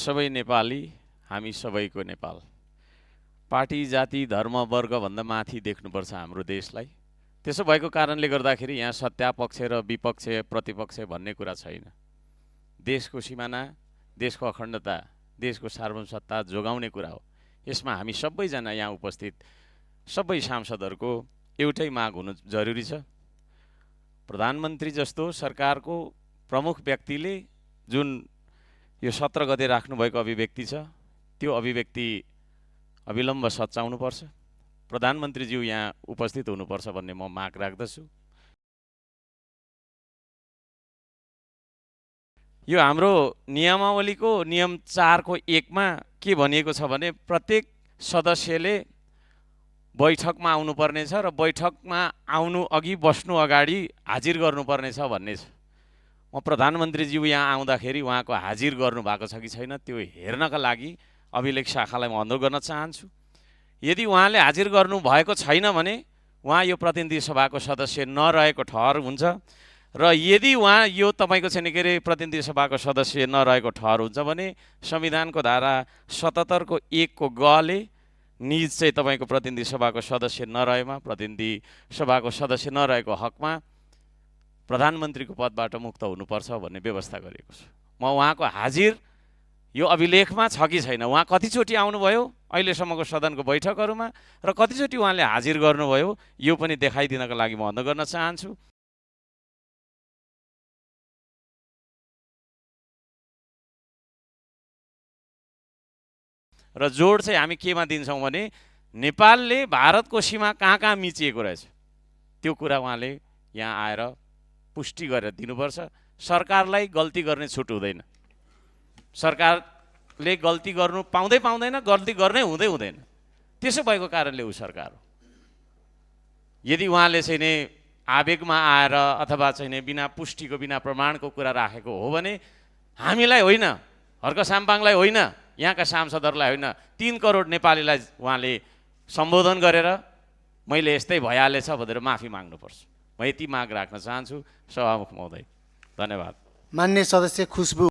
सबै नेपाली, हामी सबैको नेपाल। पार्टी जाति धर्म वर्गभन्दा माथि देख्नुपर्छ हाम्रो देशलाई। त्यसो भएको कारणले गर्दाखेरि यहाँ सत्तापक्ष र विपक्ष प्रतिपक्ष भन्ने कुरा छैन। देशको सिमाना, देशको अखण्डता, देशको सार्वभौमसत्ता जोगाउने कुरा हो। यसमा हामी सबैजना यहाँ उपस्थित सबै सांसदहरूको एउटै माग हुनु जरुरी छ। प्रधानमन्त्री जस्तो सरकारको प्रमुख व्यक्तिले जुन यो 17 गते राख्नुभएको अभिव्यक्ति छ, त्यो अभिव्यक्ति अविलम्ब सच्याउनुपर्छ। प्रधानमन्त्रीज्यू यहाँ उपस्थित हुनुपर्छ भन्ने म माग राख्दछु। यो हाम्रो नियमावलीको नियम 4 को 1 मा के भनिएको छ भने प्रत्येक सदस्यले बैठकमा आउनुपर्ने छ र बैठकमा आउनु अघि बस्नु अगाडि हाजिर गर्नुपर्ने छ भन्ने छ। म प्रधानमन्त्रीज्यू यहाँ आउँदाखेरि उहाँको हाजिर गर्नुभएको छ कि छैन त्यो हेर्नका लागि अभिलेख शाखालाई म अनुरोध गर्न चाहन्छु। यदि उहाँले हाजिर गर्नु भएको छैन भने उहाँ यो प्रतिनिधि सभाको सदस्य नरहेको ठहर हुन्छ र यदि उहाँ यो तपाईको चाहिँ के अरे प्रतिनिधि सभाको सदस्य नरहेको ठहर हुन्छ भने संविधानको धारा 77 को 1 को ग ले निज चाहिँ तपाईको प्रतिनिधि सभाको सदस्य नरहेमा प्रतिनिधि सभाको सदस्य नरहेको हकमा प्रधानमन्त्रीको पदबाट मुक्त हुनुपर्छ भन्ने व्यवस्था गरिएको छ। म उहाँको हाजिर यो अभिलेखमा छ कि छैन, उहाँ कतिचोटि आउनुभयो अहिलेसम्मको सदनको बैठकहरूमा र कतिचोटि उहाँले हाजिर गर्नुभयो यो पनि देखाइदिनको लागि म अनुरोध गर्न चाहन्छु। र जोड चाहिँ हामी केमा दिन्छौँ भने नेपालले भारतको सीमा कहाँ कहाँ मिचिएको रहेछ त्यो कुरा उहाँले यहाँ आएर पुष्टि गरेर दिनुपर्छ। सरकारलाई गल्ती गर्ने छुट हुँदैन। सरकारले गल्ती गर्नु पाउँदैन, गल्ती गर्नै हुँदैन। त्यसो भएको कारणले ऊ सरकार हो। यदि उहाँले चाहिँ नि आवेगमा आएर अथवा चाहिँ नि बिना पुष्टिको बिना प्रमाणको कुरा राखेको हो भने हामीलाई होइन, हर्क साम्पाङलाई होइन, यहाँका सांसदहरूलाई होइन, 3 करोड नेपालीलाई उहाँले सम्बोधन गरेर मैले यस्तै भइहालेछ भनेर माफी माग्नुपर्छ। म यति माग राख्न चाहन्छु। सभामुख महोदय, धन्यवाद। मान्य सदस्य खुशबु